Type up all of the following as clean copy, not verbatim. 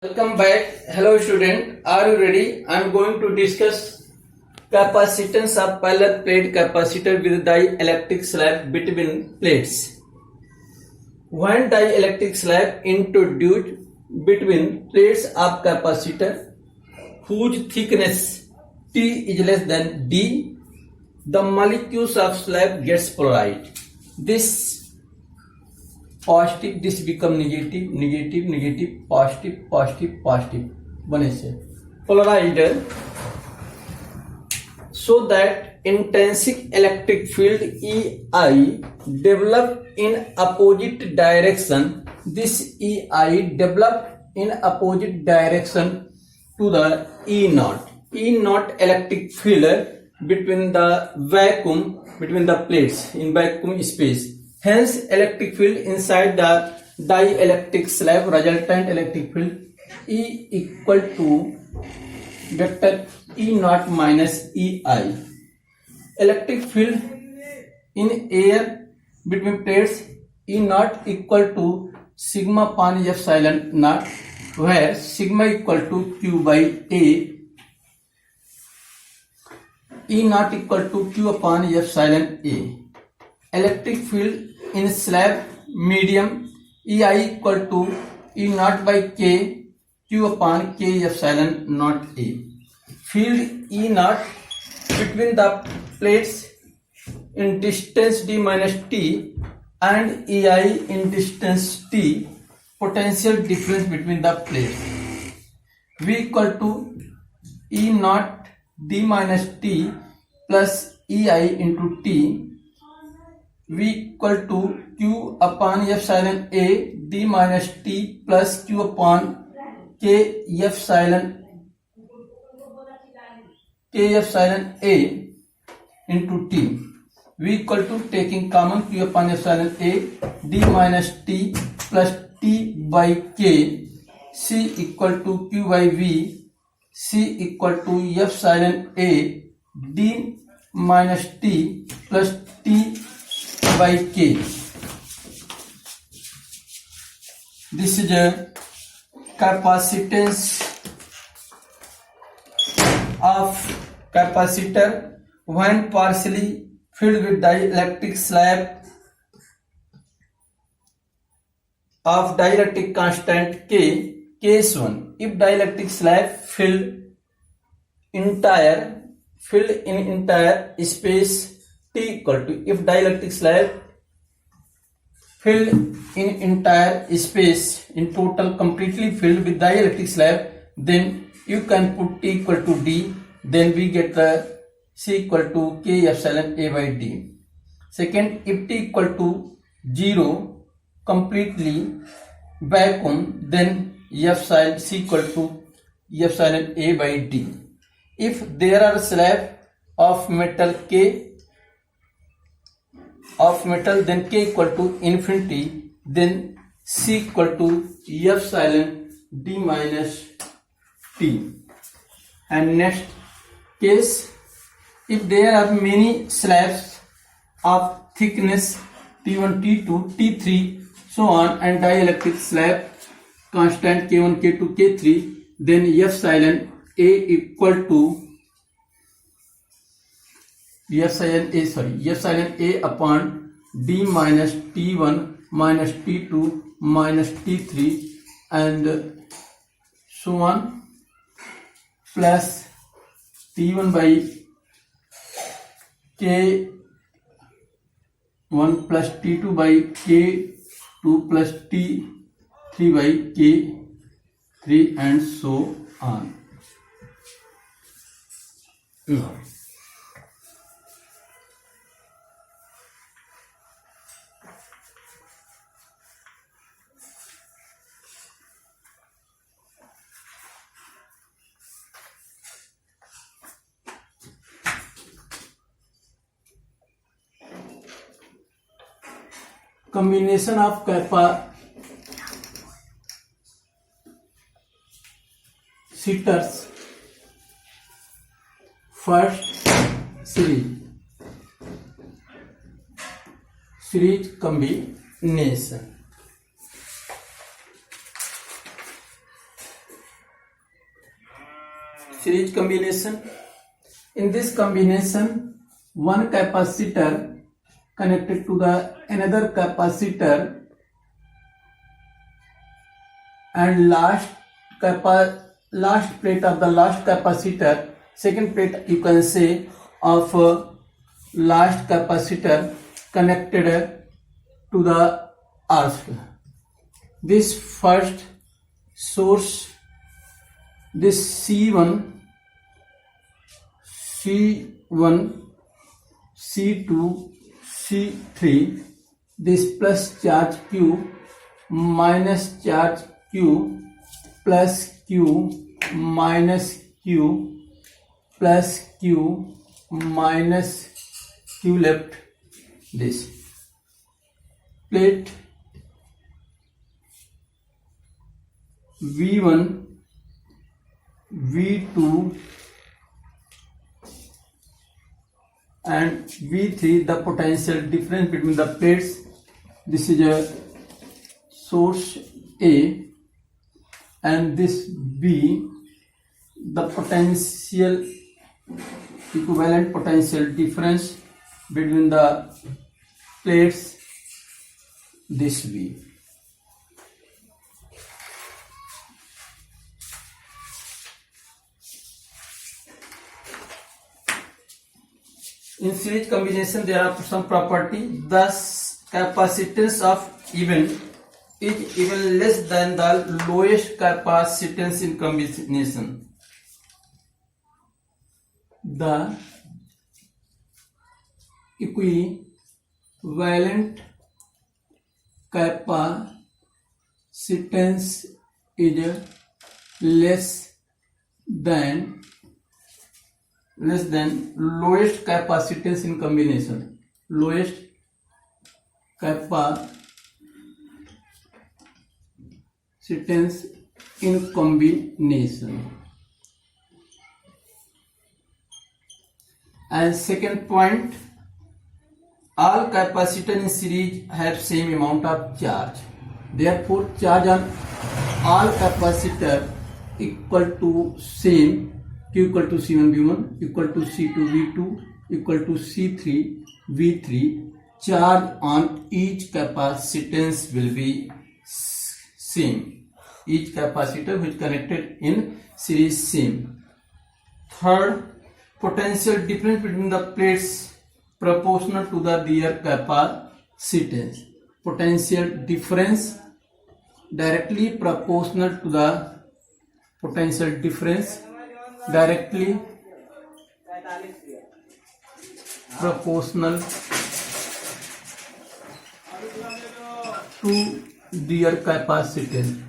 Welcome back. Hello student. Are you ready? I am going to discuss capacitance of parallel plate capacitor with dielectric slab between plates. When dielectric slab introduced between plates of capacitor whose thickness T is less than D, the molecules of slab gets polarized. This positive, this become negative, negative, negative, positive, positive, positive बने से polarized, so that intrinsic electric field EI develop in opposite direction. This EI develop in opposite direction to the E naught. E naught electric field between the vacuum, between the plates in vacuum space. Hence, electric field inside the dielectric slab, resultant electric field E equal to vector E naught minus EI. Electric field in air between plates E naught equal to sigma upon epsilon naught, where sigma equal to Q by A. E naught equal to Q upon epsilon A. Electric field in slab medium EI equal to E naught by K Q upon K epsilon naught A. Field E naught between the plates in distance D minus T and EI in distance T, potential difference between the plates. V equal to E naught D minus T plus EI into T. V equal to Q upon epsilon A D minus T plus Q upon K epsilon A into T. V equal to taking common Q upon epsilon A D minus T plus T by K. C equal to Q by V. C equal to epsilon A D minus T plus T by K. This is a capacitance of capacitor when partially filled with dielectric slab of dielectric constant K. Case 1. If dielectric slab filled in entire space T equal to, if dielectric slab filled in entire space, in total completely filled with dielectric slab, then you can put T equal to D, then we get the C equal to K epsilon A by D. Second, if T equal to 0, completely vacuum, then epsilon C equal to epsilon A by D. If there are slab of metal K, then K equal to infinity, then C equal to epsilon D minus T. And next case, if there are many slabs of thickness T1, T2, T3, so on, and dielectric slab constant K1, K2, K3, then epsilon A equal to epsilon A upon D minus T1 minus T2 minus T3 and so on, plus T1 by K1 plus T2 by K2 plus T3 by K3 and so on. Combination of capacitors. First, series combination. series combination. In this combination, one capacitor connected to the another capacitor, and last plate of the last capacitor, second plate you can say of last capacitor connected to the earth. This first source, this C1, C2, C3, this plus charge Q, minus charge Q, plus Q, minus Q, plus Q, minus Q left. This plate V1, V2 and V3, the potential difference between the plates. This is a source A and this B, the potential equivalent potential difference between the plates, this V. In series combination, there are some property. Thus, capacitance of event is even less than the lowest capacitance in combination. The equivalent capacitance is less than lowest capacitance in combination. Lowest capacitance in combination. And second point, all capacitor in series have same amount of charge. Therefore, charge on all capacitor equal to same. Q equal to C1 V1 equal to C2 V2 equal to C3 V3. Charge on each capacitance will be same. Each capacitor which connected in series same. Third, potential difference between the plates proportional to their capacitance. Potential difference directly proportional to the potential difference, directly proportional to their capacitance.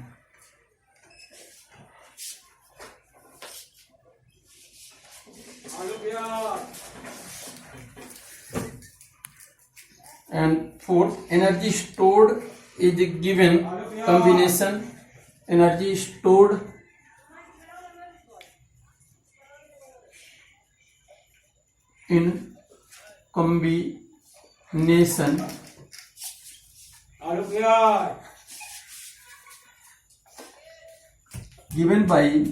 And fourth, energy stored is a given combination. Energy stored in combination given by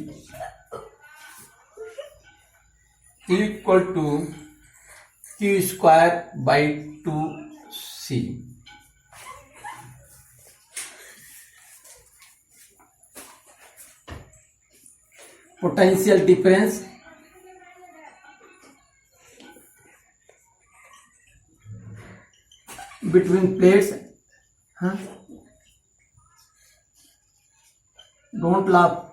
Q equal to Q square by 2C. Potential difference between plates, don't laugh.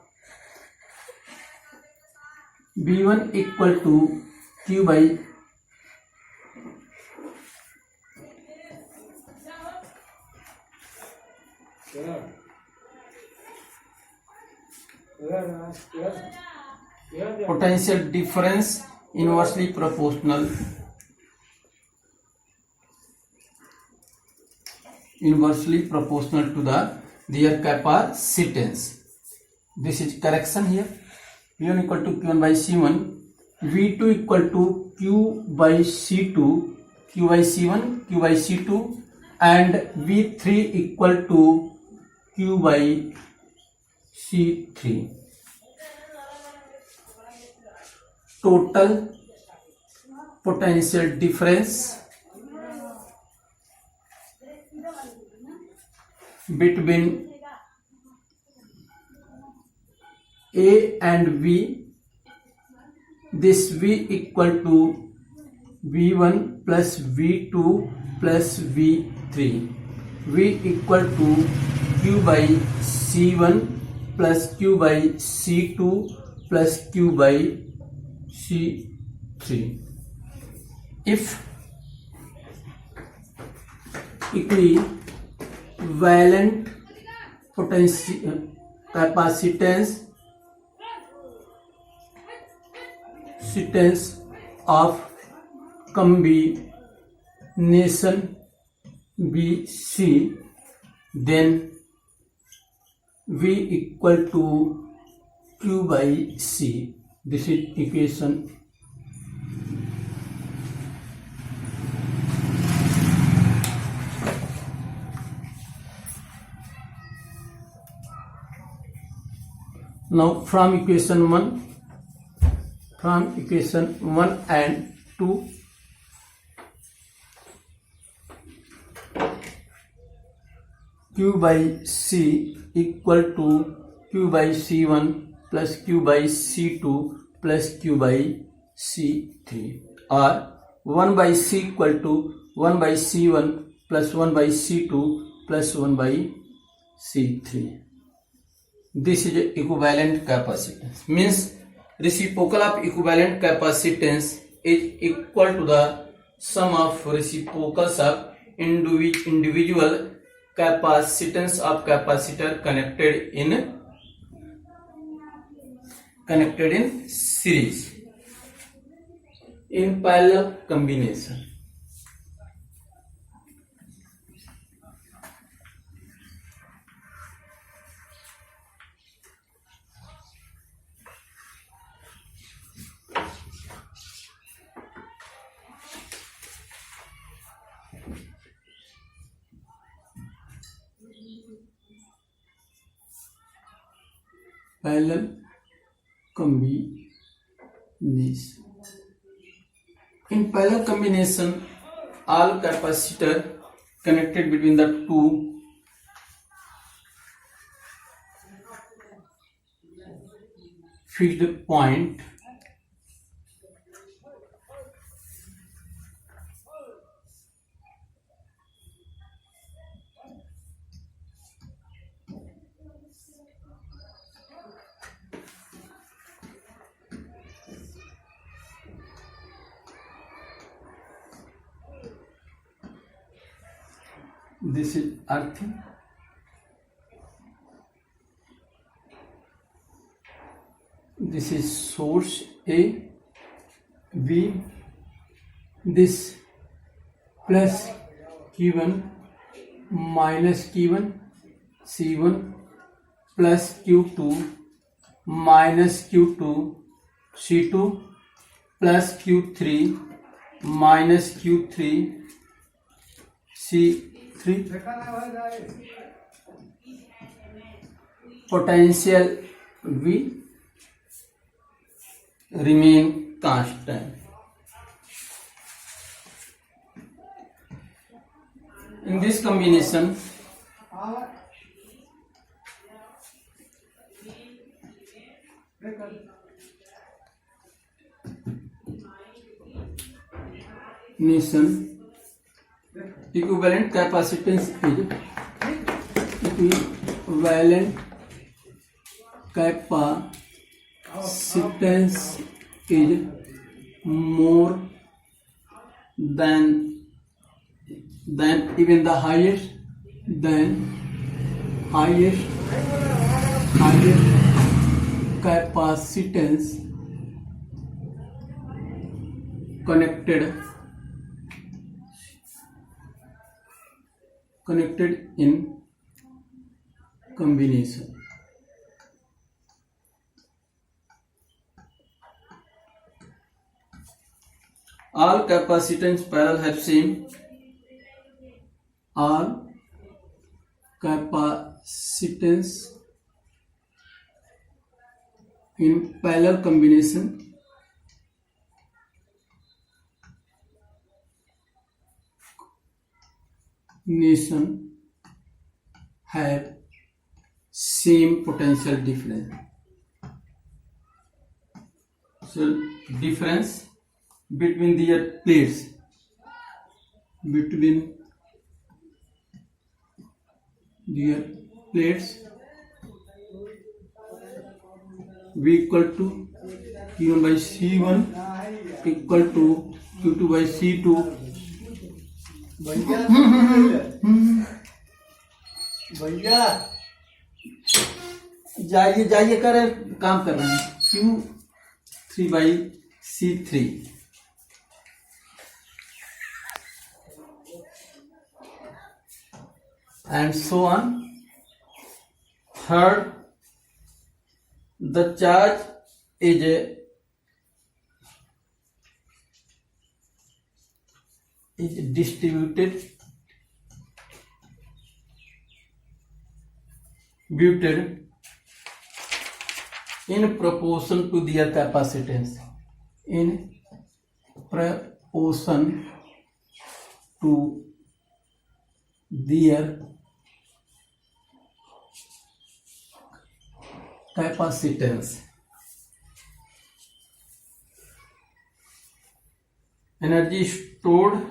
B1 equal to Q by potential difference inversely proportional to their capacitance. This is correction here. V1 equal to Q1 by C1, V2 equal to Q by C2, Q by C1, Q by C2, and V3 equal to Q by C3. total potential difference between A and V. This V equal to V1 plus V2 plus V3. V equal to Q by C1 plus Q by C2 plus Q by C3. If equivalent capacitance of combination BC, then V equal to Q by C. This is equation. Now from equation 1 and 2, Q by C equal to Q by C1 plus Q by C2 plus Q by C3, or 1 by C equal to 1 by C1 plus 1 by C2 plus 1 by C3. This is equivalent capacitance. Means reciprocal of equivalent capacitance is equal to the sum of reciprocals of individual capacitance of capacitor connected in series in parallel combination. Parallel combination. In parallel combination, all capacitor connected between the two fixed point this is earth, this is source A, B, this plus Q1 minus Q1, C1 plus Q2 minus Q2, C2 plus Q3 minus Q3, C3. Potential V remain constant. In this combination, equivalent capacitance is more than even the highest capacitance connected in combination. All capacitance parallel have same. All capacitance in parallel combination have same potential difference. So difference between their plates, V equal to Q1 by C1 equal to Q2 by C2. भैया जाइए कर काम कर रहे हैं। Q3 by C3 and so on. Third, the charge is distributed in proportion to their capacitance. In proportion to their capacitance. Energy stored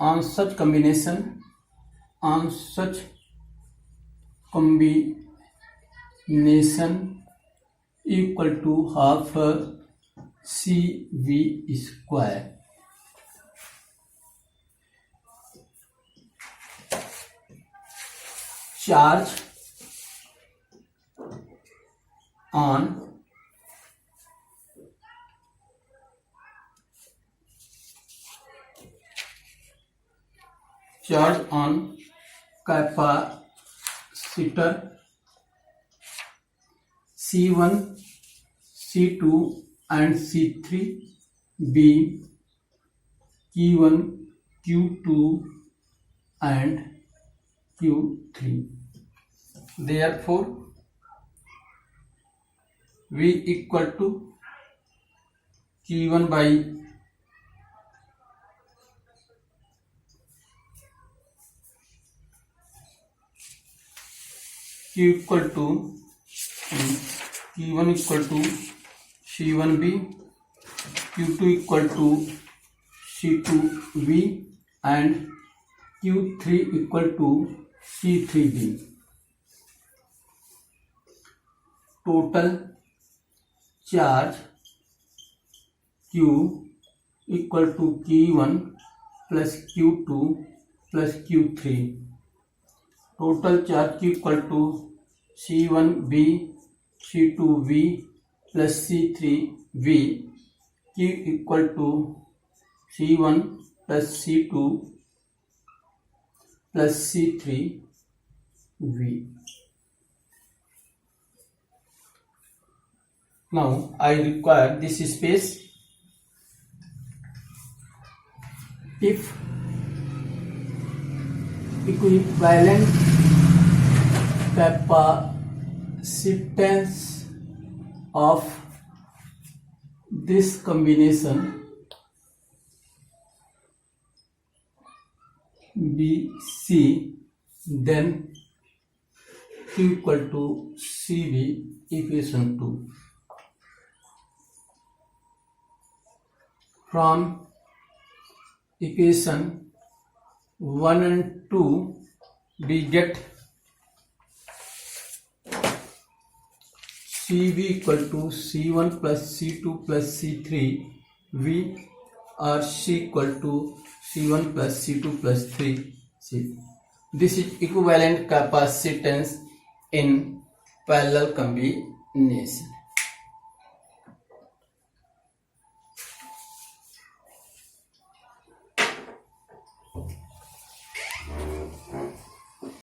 on such combination equal to half CV square. Charge on capacitor C1, C2 and C3 be Q1, Q2 and Q3. Therefore, V equal to Q1 by Q1 equal to C1V, Q2 equal to C2V and Q3 equal to C3V. Total charge Q equal to Q1 plus Q2 plus Q3. Total charge Q equal to C1V, C2V plus C3V. Q equal to C1 plus C2 plus C3V. Now I require this space. If equivalent capacitance of this combination BC, then Q equal to CV, equation 2. From equation 1 and 2 we get CV equal to C1 plus C2 plus C3 V or C equal to C1 plus C2 plus 3 C. This is equivalent capacitance in parallel combination.